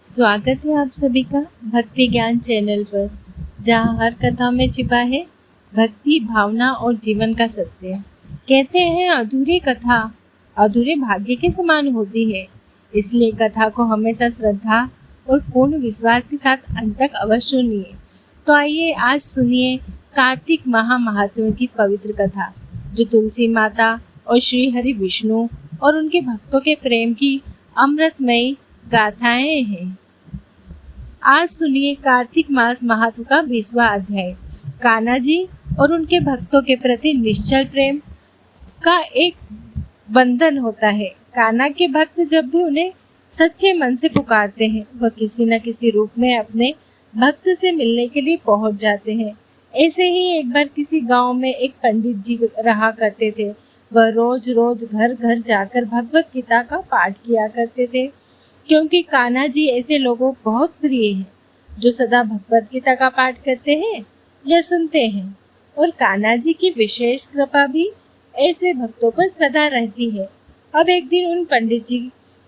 स्वागत है आप सभी का भक्ति ज्ञान चैनल पर, जहाँ हर कथा में छिपा है भक्ति, भावना और जीवन का सत्य। कहते हैं अधूरी कथा अधूरे भाग्य के समान होती है, इसलिए कथा को हमेशा श्रद्धा और पूर्ण विश्वास के साथ अंत तक अवश्य सुनिए। तो आइए आज सुनिए कार्तिक महात्म्य की पवित्र कथा, जो तुलसी माता और श्री हरि विष्णु और उनके भक्तों के प्रेम की अमृतमयी गाथाएं हैं। आज सुनिए कार्तिक मास महात्म का 20वां अध्याय। कान्हा जी और उनके भक्तों के प्रति निश्चल प्रेम का एक बंधन होता है। कान्हा के भक्त जब भी उन्हें सच्चे मन से पुकारते हैं, वह किसी न किसी रूप में अपने भक्त से मिलने के लिए पहुंच जाते हैं। ऐसे ही एक बार किसी गांव में एक पंडित जी रहा करते थे। वह रोज रोज घर घर जाकर भगवत गीता का पाठ किया करते थे, क्योंकि कान्हा जी ऐसे लोगों बहुत प्रिय हैं जो सदा भगवत गीता का पाठ करते हैं या सुनते हैं। और कान्हा जी की विशेष कृपा भी ऐसे भक्तों पर सदा रहती है। अब एक दिन उन पंडित जी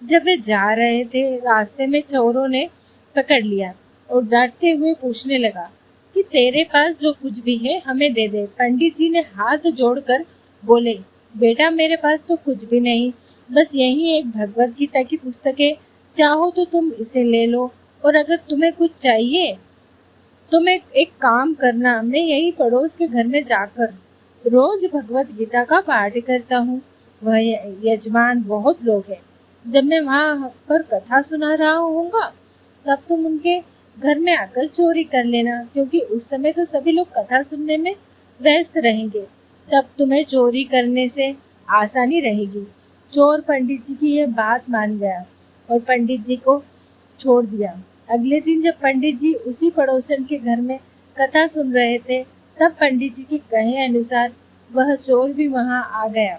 जब वे जा रहे थे, रास्ते में चोरों ने पकड़ लिया और डरते हुए पूछने लगा कि तेरे पास जो कुछ भी है हमें दे दे। पंडित जी ने हाथ जोड़कर बोले, बेटा मेरे पास तो कुछ भी नहीं, बस यही एक भगवत गीता की पुस्तक है, चाहो तो तुम इसे ले लो। और अगर तुम्हें कुछ चाहिए तो मैं एक काम करना, मैं यही पड़ोस के घर में जाकर रोज भगवत गीता का पाठ करता हूँ। वह यजमान बहुत लोग हैं। जब मैं वहाँ पर कथा सुना रहा होऊंगा तब तुम उनके घर में आकर चोरी कर लेना, क्योंकि उस समय तो सभी लोग कथा सुनने में व्यस्त रहेंगे। तब तुम्हें चोरी करने से आसानी रहेगी। चोर पंडित जी की यह बात मान गया और पंडित जी को छोड़ दिया। अगले दिन जब पंडित जी उसी पड़ोसन के घर में कथा सुन रहे थे, तब पंडित जी के कहे अनुसार वह चोर भी वहां आ गया।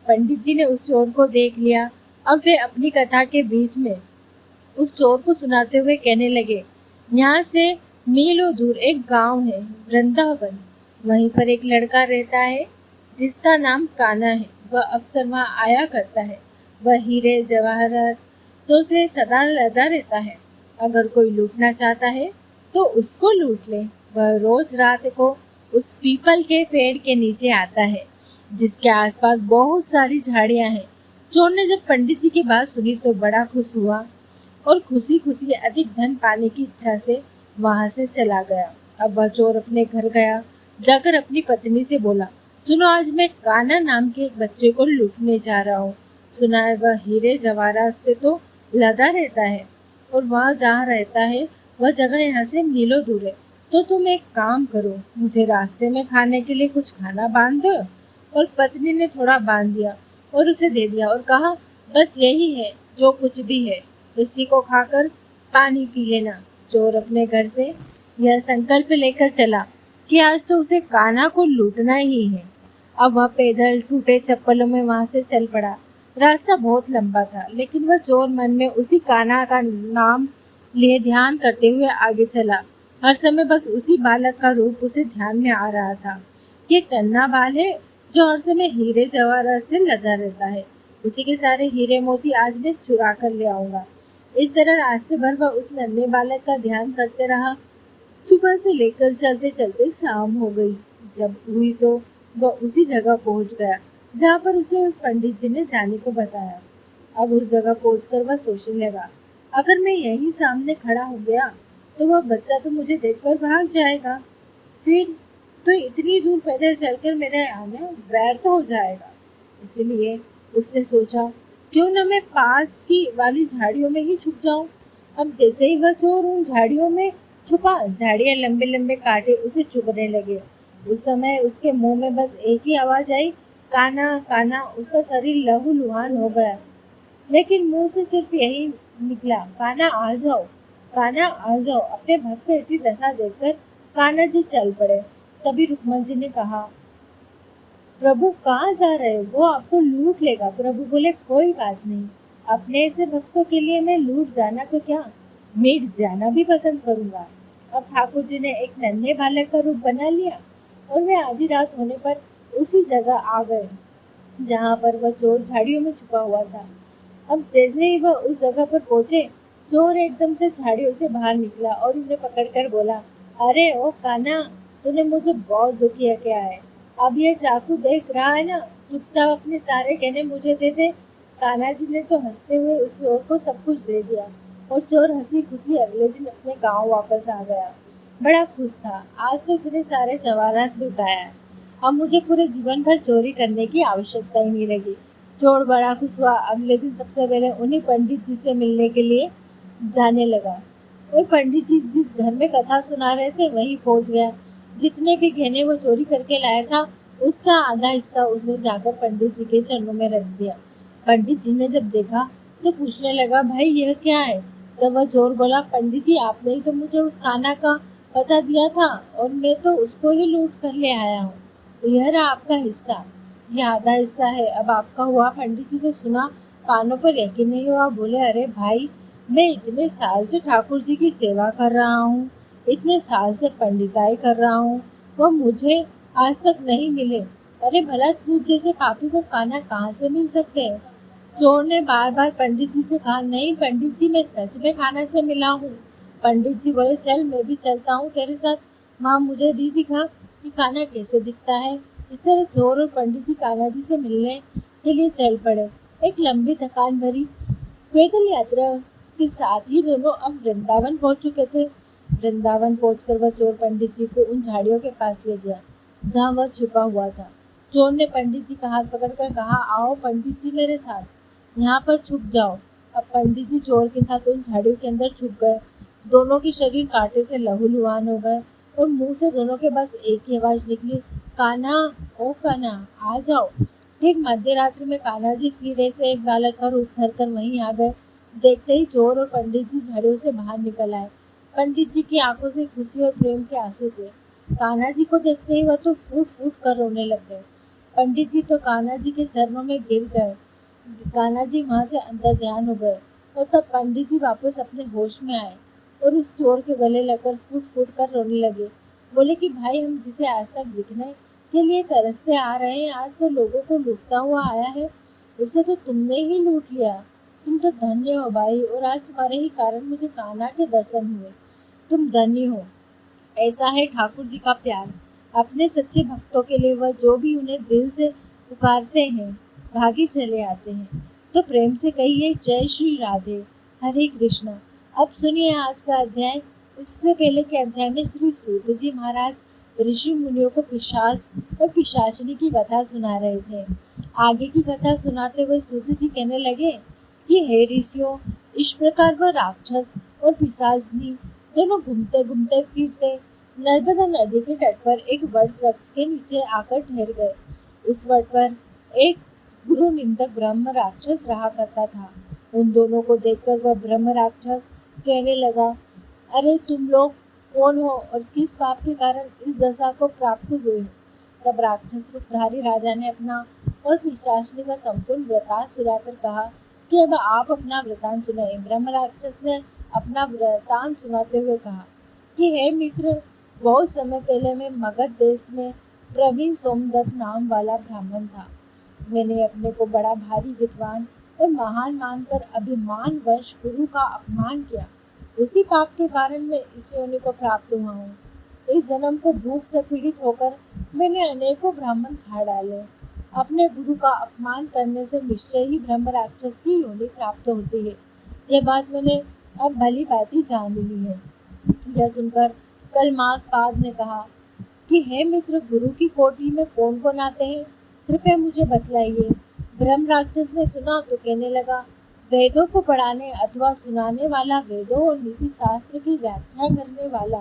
पंडित जी ने उस चोर को देख लिया। अब वे अपनी कथा के बीच में उस चोर को सुनाते हुए कहने लगे, यहाँ से मीलों दूर एक गांव है, वृंदावन। वहीं पर एक लड़का रहता है जिसका नाम कान्हा है। वह अक्सर वहां आया करता है। वह हीरे जवाहरात तो से सदा लदा रहता है। अगर कोई लूटना चाहता है तो उसको लूट ले। वह रोज रात को उस पीपल के पेड़ के नीचे आता है, जिसके आसपास बहुत सारी झाड़ियां हैं। चोर ने जब पंडित जी की बात सुनी तो बड़ा खुश हुआ और खुशी खुशी अधिक धन पाने की इच्छा से वहां से चला गया। अब वह चोर अपने घर गया, जाकर अपनी पत्नी से बोला, सुनो, आज मैं कान्हा नाम के एक बच्चे को लूटने जा रहा हूँ। सुना है वह हीरे जवाहरात से तो लदा रहता है, और वह जहाँ रहता है वह जगह यहाँ से मीलों दूर है। तो तुम एक काम करो, मुझे रास्ते में खाने के लिए कुछ खाना बांध दो। और पत्नी ने थोड़ा बांध दिया और उसे दे दिया और कहा, बस यही है जो कुछ भी है, इसी को खाकर पानी पी लेना। चोर अपने घर से यह संकल्प लेकर चला कि आज तो उसे कान्हा को लूटना ही है। अब वह पैदल टूटे चप्पलों में वहां से चल पड़ा। रास्ता बहुत लंबा था, लेकिन वह चोर मन में उसी कान्हा का नाम लिए ध्यान करते हुए आगे चला। हर समय बस उसी बालक का रूप उसे ध्यान में आ रहा था। ये टन्ना बाल है जो हर समय हीरे जवाहरात से लदा रहता है। उसी के सारे हीरे मोती आज मैं चुरा कर ले आऊंगा। इस तरह रास्ते भर वह उस नन्हे बालक का ध्यान करते रहा। सुबह से लेकर चलते चलते शाम हो गई। जब हुई तो वह उसी जगह पहुंच गया जहाँ पर उसे उस पंडित जी ने जाने को बताया। अब उस जगह पहुंचकर वह सोचने लगा, अगर मैं यहीं सामने खड़ा हो गया तो वह बच्चा तो मुझे देखकर भाग जाएगा, फिर तो इतनी दूर पैदल चलकर मेरा आना व्यर्थ हो जाएगा। इसलिए उसने सोचा, क्यों न मैं पास की वाली झाड़ियों में ही छुप जाऊं। अब जैसे ही वह चोर उन झाड़ियों में छुपा, झाड़ियां लंबे लंबे कांटे उसे चुभने लगे। उस समय उसके मुंह में बस एक ही आवाज आई, कान्हा कान्हा। उसका शरीर लहूलुहान हो गया, लेकिन मुंह से सिर्फ यही निकला, कान्हा आ जाओ, कान्हा आ जाओ। अपने भक्त को ऐसी दशा देखकर कान्हा जी चल पड़े। तभी रुक्मन जी ने कहा, प्रभु कहाँ जा रहे हो, वो आपको लूट लेगा। प्रभु बोले, कोई बात नहीं, अपने ऐसे भक्तों के लिए मैं लूट जाना तो क्या, मिट जाना भी पसंद करूंगा। अब ठाकुर जी ने एक नन्हे बालक का रूप बना लिया और वे आधी रात होने पर उसी जगह आ गए जहाँ पर वह चोर झाड़ियों में छुपा हुआ था। अब जैसे ही वह उस जगह पर पहुंचे चोर एकदम से झाड़ियों से बाहर निकला और उन्हें पकड़कर बोला, अरे ओ कान्हा, तूने मुझे बहुत दुखी किया है। अब ये चाकू देख रहा है ना, चुपचाप अपने सारे गहने मुझे दे दे। कान्हा जी ने तो हंसते हुए उस चोर को सब कुछ दे दिया और चोर हंसी खुशी अगले दिन अपने गांव वापस आ गया। बड़ा खुश था, आज तो इतने सारे जवाहरात लुटाया है, अब मुझे पूरे जीवन भर चोरी करने की आवश्यकता ही नहीं लगी। चोर बड़ा खुश हुआ। अगले दिन सबसे पहले उन्हीं पंडित जी से मिलने के लिए जाने लगा और पंडित जी जिस घर में कथा सुना रहे थे वहीं पहुंच गया। जितने भी गहने वो चोरी करके लाया था उसका आधा हिस्सा उसने जाकर पंडित जी के चरणों में रख दिया। पंडित जी ने जब देखा तो पूछने लगा, भाई यह क्या है? तब वह चोर बोला, पंडित जी आपने ही तो मुझे उस खाना का पता दिया था और मैं तो उसको ही लूट कर ले आया हूँ। तो यह रहा आपका हिस्सा, यह आधा हिस्सा है, अब आपका हुआ। पंडित जी तो सुना, कानों पर यकीन नहीं हुआ। बोले, अरे भाई, मैं इतने साल से ठाकुर जी की सेवा कर रहा हूँ, इतने साल से पंडिताई कर रहा हूँ, वो मुझे आज तक नहीं मिले। अरे भला तुझ जैसे पापी को खाना कहाँ से मिल सकते हैं? चोर ने बार बार पंडित जी से कहा, नहीं पंडित जी, मैं सच में खाना से मिला हूँ। पंडित जी बोले, चल मैं भी चलता हूँ तेरे साथ, वहाँ मुझे भी दिखा कि खाना कैसे दिखता है। इस तरह चोर और पंडित जी कान्हा जी से मिलने के लिए चल पड़े। एक लंबी थकान भरी पैदल यात्रा के साथ ही दोनों अब वृंदावन पहुंच चुके थे। वृंदावन पहुंचकर वह चोर पंडित जी को उन झाड़ियों के पास ले गया जहाँ वह छुपा हुआ था। चोर ने पंडित जी का हाथ पकड़कर कहा, आओ पंडित जी मेरे साथ, यहाँ पर छुप जाओ। अब पंडित जी चोर के साथ उन झाड़ियों के अंदर छुप गए। दोनों के शरीर कांटे से लहूलुहान हो गए और मुंह से दोनों के बस एक ही आवाज निकली, कान्हा, ओ कान्हा, आ जाओ। ठीक मध्य रात्रि में कान्हा जी फिर ऐसे एक बालक का रूप धरकर वहीं आ गए। देखते ही चोर और पंडित जी झाड़ियों से बाहर निकल आए। पंडित जी की आंखों से खुशी और प्रेम के आंसू थे। कान्हा जी को देखते ही वह तो फूट फूट कर रोने लग गए। पंडित जी तो कान्हा जी के चरणों में गिर गए। कान्हा जी वहां से अंदर ध्यान हो गए और तब पंडित जी वापस अपने होश में आए और उस चोर के गले लगकर फूट फूट कर रोने लगे। बोले कि भाई, हम जिसे आज तक दिखने के लिए तरसते आ रहे हैं, आज तो लोगों को लूटता हुआ आया है, उसे तो तुमने ही लूट लिया। तुम तो धन्य हो भाई, और आज तुम्हारे ही कारण मुझे कान्हा के दर्शन हुए। तुम धन्य हो। ऐसा है ठाकुर जी का प्यार। अपने सच्चे भक्तों के लिए वह जो भी उन्हें दिल से पुकारते हैं भागे चले आते हैं। तो प्रेम से कहिए, जय श्री राधे, हरे कृष्णा। अब सुनिए आज का अध्याय। इससे पहले के अध्याय में श्री सूत जी महाराज ऋषि मुनियों को पिशाच और पिशाचिनी की कथा सुना रहे थे। आगे की कथा सुनाते हुए सूत जी कहने लगे कि हे ऋषियों, इस प्रकार वह राक्षस और पिशाचिनी दोनों घूमते घूमते फिरते नर्मदा नदी के तट पर एक वट वृक्ष के नीचे आकर ठहर गए। उस वट पर एक गुरु निंदक ब्रह्म राक्षस रहा करता था। उन दोनों को देखकर वह ब्रह्म राक्षस कहने लगा, अरे तुम लोग कौन हो और किस पाप के कारण इस दशा को प्राप्त हुए हो? तब राक्षस रूपधारी राजा ने अपना और पिशाचिनी का संपूर्ण वृतांत सुनाकर कहा कि अब आप अपना वृतांत सुनाइए। ब्रह्म राक्षस ने अपना वृतांत सुनाते हुए कहा कि हे मित्र, बहुत समय पहले मैं मगध देश में प्रवीण सोमदत्त नाम वाला ब्राह्मण था। मैंने अपने को बड़ा भारी विद्वान और महान मानकर अभिमानवश गुरु का अपमान किया। उसी पाप के कारण मैं इस योनि को प्राप्त हुआ हूँ। इस जन्म को भूख से पीड़ित होकर मैंने अनेकों ब्राह्मण खा डाले। अपने गुरु का अपमान करने से निश्चय ही ब्रह्म राक्षस की योनि प्राप्त होती है। यह बात मैंने अब भली भांति जान ली है। यह सुनकर कलमासपाद ने कहा कि हे मित्र, गुरु की कोटि में कौन कौन आते हैं, कृपया मुझे बतलाइए। ब्रह्म राक्षस ने सुना तो कहने लगा, वेदों को पढ़ाने अथवा सुनाने वाला, वेदों और नीति शास्त्र की व्याख्या करने वाला,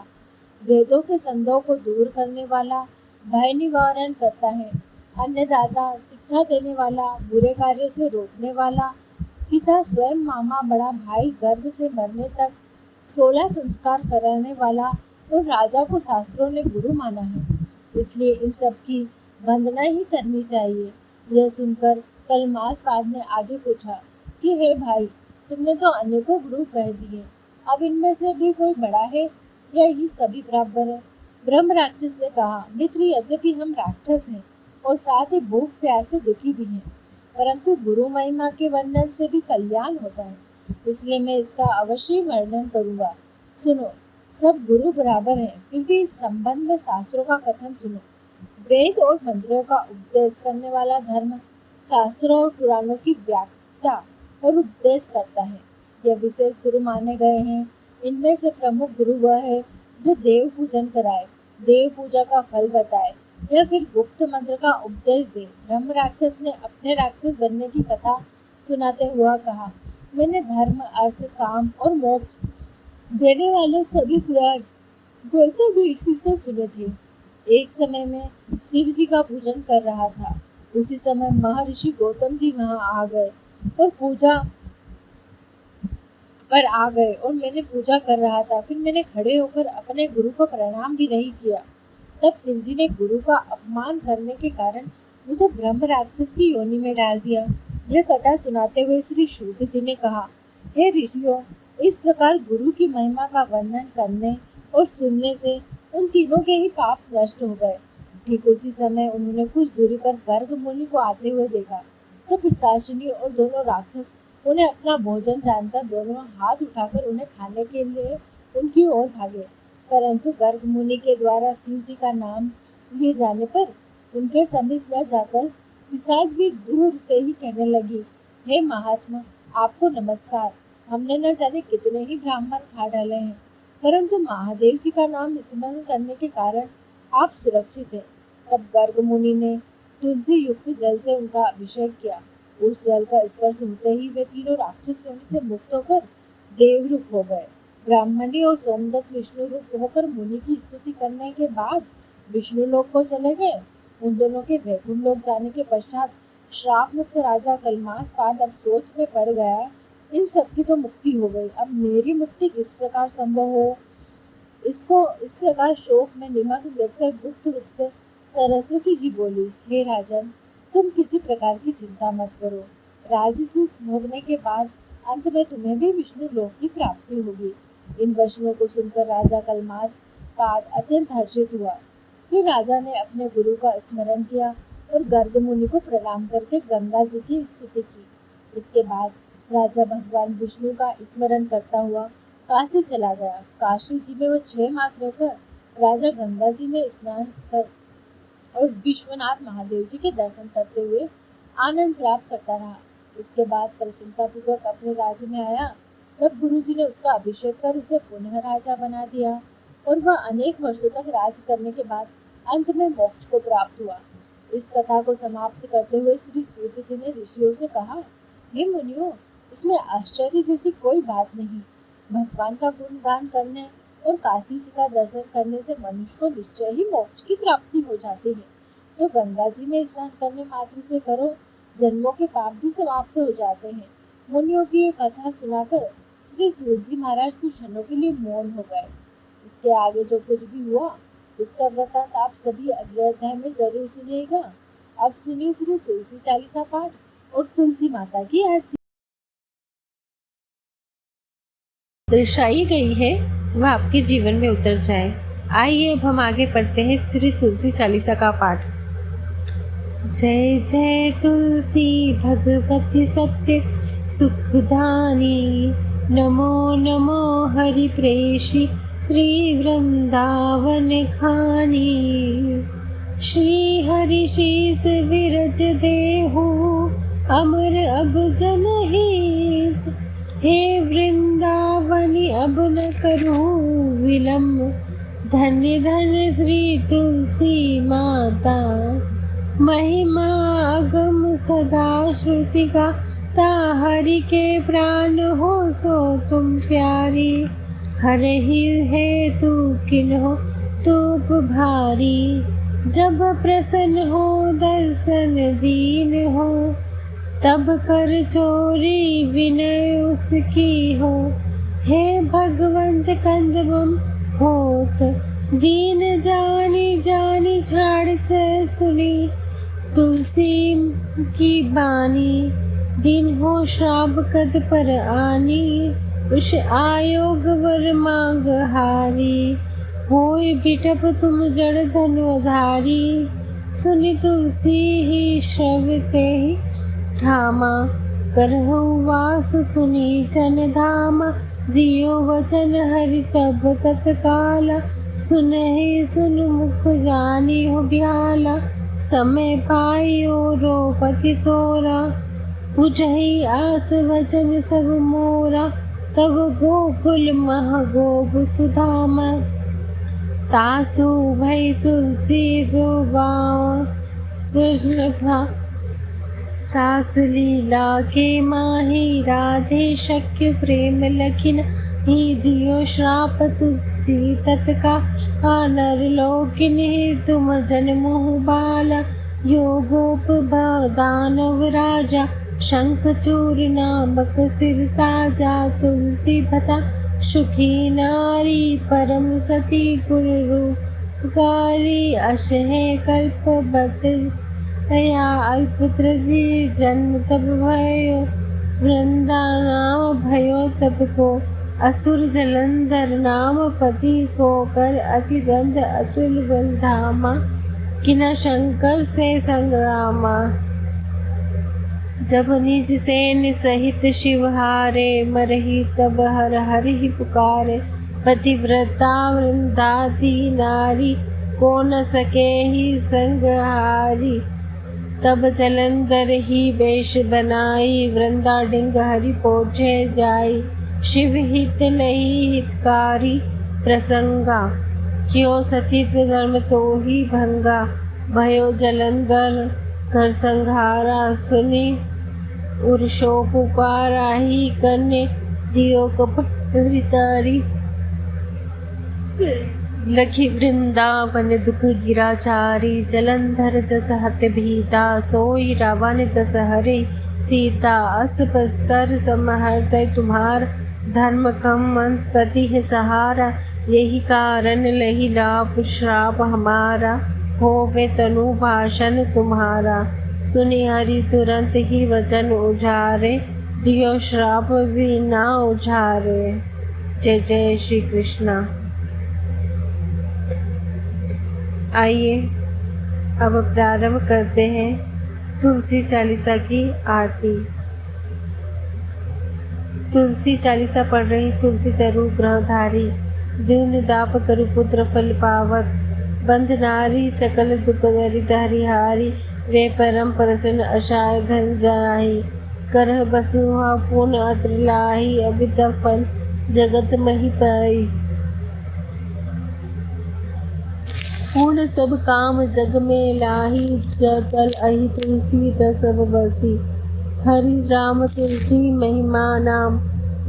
वेदों के संदेह को दूर करने वाला, भय निवारण करता है, अन्नदाता, शिक्षा देने वाला, बुरे कार्यों से रोकने वाला, पिता स्वयं, मामा, बड़ा भाई, गर्भ से मरने तक 16 संस्कार कराने वाला और राजा को शास्त्रों ने गुरु माना है, इसलिए इन सब की वंदना ही करनी चाहिए। यह सुनकर कलमासपाद ने आगे पूछा कि हे भाई, तुमने तो अनेकों गुरु कह दिए, अब इनमें से भी कोई बड़ा है या ये सभी बराबर है? ब्रह्म राक्षस ने कहा, मित्र, यद्यपि हम राक्षस हैं और साथ ही भूख प्यास से दुखी भी हैं, परंतु गुरु महिमा के वर्णन से भी कल्याण होता है। इसलिए मैं इसका अवश्य वर्णन करूंगा। सुनो, सब गुरु बराबर हैं, फिर भी इस संबंध में शास्त्रों का कथन सुनो। वेद और मंत्रों का उपदेश करने वाला धर्म शास्त्रों और पुराणों की व्याख्या और उपदेश करता है। यह विशेष गुरु माने गए हैं। इनमें से प्रमुख गुरु वह है जो देव पूजन कराए, देव पूजा का फल बताए या फिर गुप्त मंत्र का उपदेश दे। ब्रह्म राक्षस ने अपने राक्षस बनने की कथा सुनाते हुआ कहा, मैंने धर्म, अर्थ, काम और मोक्ष देने वाले सभी पुराण गौतम ऋषि से सुने थे। एक समय में शिव जी का पूजन कर रहा था। उसी समय महर्षि गौतम जी वहां आ गए और मैंने पूजा कर रहा था। फिर मैंने खड़े होकर अपने गुरु को प्रणाम भी नहीं किया। तब शिव जी ने गुरु का अपमान करने के कारण मुझे ब्रह्म राक्षस की योनि में डाल दिया। यह कथा सुनाते हुए श्री सूत जी ने कहा, हे ऋषियों, इस प्रकार गुरु की महिमा का वर्णन करने और सुनने से उन तीनों के ही पाप नष्ट हो गए। ठीक उसी समय उन्होंने कुछ दूरी पर गर्ग मुनि को आते हुए देखा। तो पिशाचिनी और दोनों राक्षस उन्हें अपना भोजन जानकर दोनों हाथ उठाकर उन्हें खाने के लिए उनकी ओर भागे। परंतु गर्ग मुनि के द्वारा शिव जी का नाम लिए जाने पर उनके समीप न जाकर पिशाच भी दूर से ही कहने लगी, हे महात्मा, आपको नमस्कार। हमने न जाने कितने ही ब्राह्मण खा डाले हैं, परंतु महादेव जी का नाम स्मरण करने के कारण आप सुरक्षित हैं। तब गर्ग मुनि ने तुलसी युक्त जल से उनका अभिषेक किया। उस जल का स्पर्श होते ही वे तीनों राक्षस योनि से मुक्त होकर देव रूप हो गए। ब्राह्मणी और सोमदत्त विष्णु रूप होकर मुनि की स्तुति करने के बाद विष्णु लोक को चले गए। उन दोनों के वैकुंठ लोक जाने के पश्चात श्राप मुक्त राजा कलमास पाद अब सोच में पड़ गया, इन सबकी तो मुक्ति हो गई, अब मेरी मुक्ति किस प्रकार संभव हो। इसको इस प्रकार शोक में निमग्न देखकर गुप्त रूप से सरस्वती जी बोली, हे राजन, तुम किसी प्रकार की चिंता मत करो। राज्य सुख भोगने के बाद अंत में तुम्हें भी विष्णु लोक की प्राप्ति होगी। इन वचनों को सुनकर राजा कलमास पाद अत्यंत हर्षित हुआ। फिर राजा ने अपने गुरु का स्मरण किया और गर्ग मुनि को प्रणाम करके गंगा जी की स्तुति की। इसके बाद राजा भगवान विष्णु का स्मरण करता हुआ काशी चला गया। काशी जी में वह 6 मास रहकर राजा गंगा जी में स्नान कर और विश्वनाथ महादेव जी के दर्शन करते हुए आनंद प्राप्त करता रहा। इसके बाद प्रसन्नता पूर्वक अपने राज्य में आया। तब गुरु जी ने उसका अभिषेक कर उसे पुनः राजा बना दिया और वह अनेक वर्षों तक राज करने के बाद अंत में मोक्ष को प्राप्त हुआ। इस कथा को समाप्त करते हुए श्री सूत जी ने ऋषियों से कहा, हे मुनियों, इसमें आश्चर्य जैसी कोई बात नहीं। भगवान का गुणगान करने और काशी जी का दर्शन करने से मनुष्य को निश्चय ही मोक्ष की प्राप्ति हो जाती है। तो गंगा जी में स्नान करने मात्र से करो, जन्मों के पाप भी समाप्त हो जाते हैं। मुनियों की ये कथा सुनाकर श्री सूत जी महाराज कुछ क्षणों के लिए मौन हो गए। इसके आगे जो कुछ भी हुआ उसका वृतांत आप सभी अगले अध्याय में जरूर सुनिएगा। अब सुनिए श्री तुलसी चालीसा पाठ और तुलसी माता की आरती। दर्शाई गई है वह आपके जीवन में उतर जाए। आइए अब हम आगे पढ़ते हैं श्री तुलसी चालीसा का पाठ। जय जय तुलसी भगवती सत्य सुखदानी, नमो नमो हरि प्रेषी श्री वृंदावन खानी। श्री हरि शीस विरज देहु अमर अब जनहित, हे वृंदावनी अब न करूं विलम्ब। धन्य धन्य श्री तुलसी माता, महिमा अगम सदा श्रुति का। हरि के प्राण हो सो तुम प्यारी, हरहि है तू किन्हो तूप भारी। जब प्रसन्न हो दर्शन दीन हो, तब कर चोरी विनय उसकी हो। हे भगवंत कंदमम होत, दीन जानी जानी छाड़ से सुनी। तुलसी की बानी, दिन हो श्राप कद पर आनी। उष आयोग वर मांग हारी, होय बिटप तुम जड़ धनुधारी। सुनि तुलसी ही श्रवते ही ठामा, करहु वास सुनी चन धाम, दियो वचन हरि तब तत्काला, सुनहि सुन मुख जानी हो ब्याला, समय पायो रोपति तोरा, बुझहि आस वचन सब मोरा, तब गोकुल मह गोप सुधामा, तासु भई तुलसी दो बावा, कृष्ण था सास लीला के माही, राधे शक्य प्रेम लखिन ही, दियो श्राप तुलसी तत्का, नर लोकिन तुम जन मोह बाला, यो गोप दानव राजा, शंखचूर नामक सिर ताजा, तुलसी भता सुखी नारी, परम सती गुण रूपकारी, अशहे कल्प बत तया अल्पत्र जी, जन्म तब भयो वृंदा नाम भयो तब को, असुर जलंधर नाम पति को, कर अति द्वंद अतुल बलधामा, किना शंकर से संग्रामा, जब निज सेन सहित शिव हारे, मरही तब हर हरि पुकारे, पतिव्रता वृंदाती नारी, को न सके ही संगहारी, तब जलंधर ही वेश बनाई, वृंदा डिंग हरि पहुँचे जाई, शिव हित लही हितकारी, प्रसंगा क्यों सतीत्व धर्म तो ही भंगा, भयो जलंधर घर संहारा, सुनी उर्षो पुकारा ही, करने दियो कपट वितारी, लखी वृंदावन दुख गिराचारी, जलंधर जस हत भीता, सोई रावण तस हरे सीता, अस बस्तर समहर्त तुम्हार, धर्म कम पति है सहारा, यही कारण लही लाभ श्राप हमारा, होवे तनु भाषण तुम्हारा, सुनि हरि तुरंत ही वचन उजारे, दियो श्राप भी ना उजारे। जय जय श्री कृष्णा। आइए अब प्रारंभ करते हैं तुलसी चालीसा की आरती। तुलसी चालीसा पढ़ रही तुलसी तरु ग्रहधारी, दीन दाप करु पुत्र फल पावत, बंध नारी सकल दुख दरिद हरिहारी, वे परम प्रसन्न अशाय धन जाहि, करह बसुहा पुन अत्र लाही, अबित फल जगत मही पाई, पूर्ण सब काम जग में लाही, जल अहि तुलसी सब बसी, हरि राम तुलसी महिमा नाम,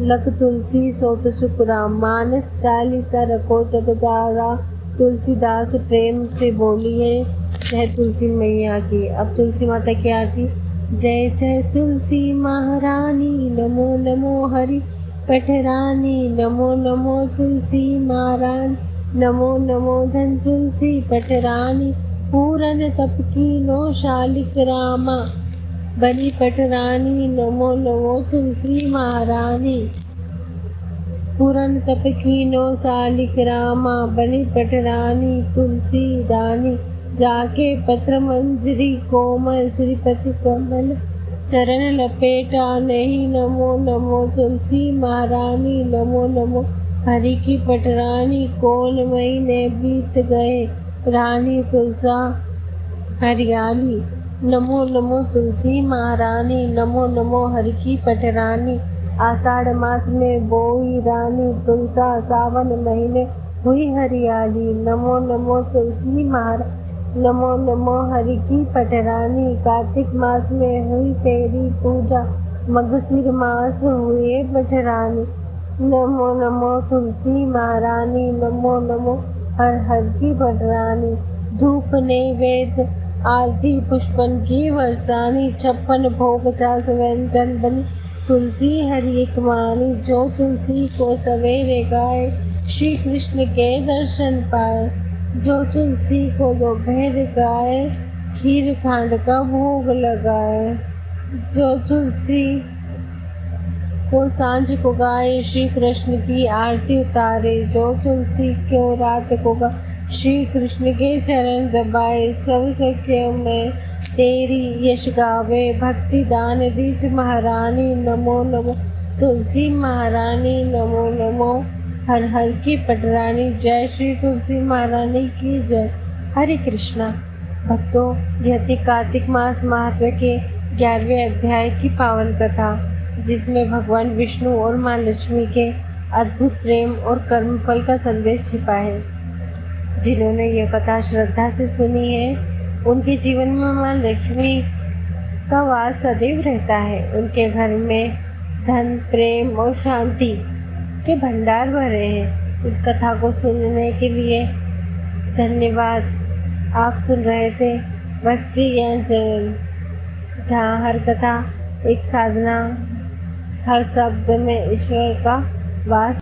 लख तुलसी सोत सुख राम, मानस चालीसा रखो जगदारा, तुलसीदास प्रेम से बोली है जय तुलसी मैया की। अब तुलसी माता की आरती। जय जय तुलसी महारानी, नमो नमो हरि पठरानी, नमो नमो तुलसी महारानी, नमो नमो धन तुलसी पठरानी, पूरन तप की नो शालिक रामा, बलि पठरानी, नमो नमो तुलसी महारानी, पूरन तप की नो शालिक रामा, बलि पठरानी तुलसी दानी, जाके पत्र मंजरी कोमल, श्रीपति कमल चरण लपेटा नहीं, नमो नमो तुलसी महारानी, नमो नमो हरि की पटरानी, कौन महीने बीत गए रानी तुलसा हरियाली, नमो नमो तुलसी महारानी, नमो नमो हरि की पटरानी, आषाढ़ मास में बोई रानी तुलसा, सावन महीने हुई हरियाली, नमो नमो तुलसी महारानी, नमो नमो हरि की पटरानी, कार्तिक मास में हुई तेरी पूजा, मगसीर मास हुए पटरानी, नमो नमो तुलसी महारानी, नमो नमो हर हर की पटरानी, धूप नैवेद्य आरती पुष्पन की वर्षानी, 56 भोग 50 व्यंजन बनी तुलसी हरि एक मानी, जो तुलसी को सवेरे गाए श्री कृष्ण के दर्शन पाए, जो तुलसी को दोपहर गाए खीर खांड का भोग लगाए, जो तुलसी को सांझ को गाए श्री कृष्ण की आरती उतारे, जो तुलसी को रात को गा श्री कृष्ण के चरण दबाए, सब सखियों में तेरी यश गावे भक्ति दान दीज महारानी नमो नमो। तुलसी महारानी नमो नमो। हर हर की पटरानी जय श्री तुलसी महारानी की जय। हरे कृष्णा। भक्तों, यह थी कार्तिक मास महत्व के 11वें अध्याय की पावन कथा, जिसमें भगवान विष्णु और माँ लक्ष्मी के अद्भुत प्रेम और कर्मफल का संदेश छिपा है। जिन्होंने यह कथा श्रद्धा से सुनी है, उनके जीवन में माँ लक्ष्मी का वास सदैव रहता है। उनके घर में धन, प्रेम और शांति के भंडार भरे हैं। इस कथा को सुनने के लिए धन्यवाद। आप सुन रहे थे भक्ति ज्ञान चैनल, जहाँ हर कथा एक साधना, हर शब्द में ईश्वर का वास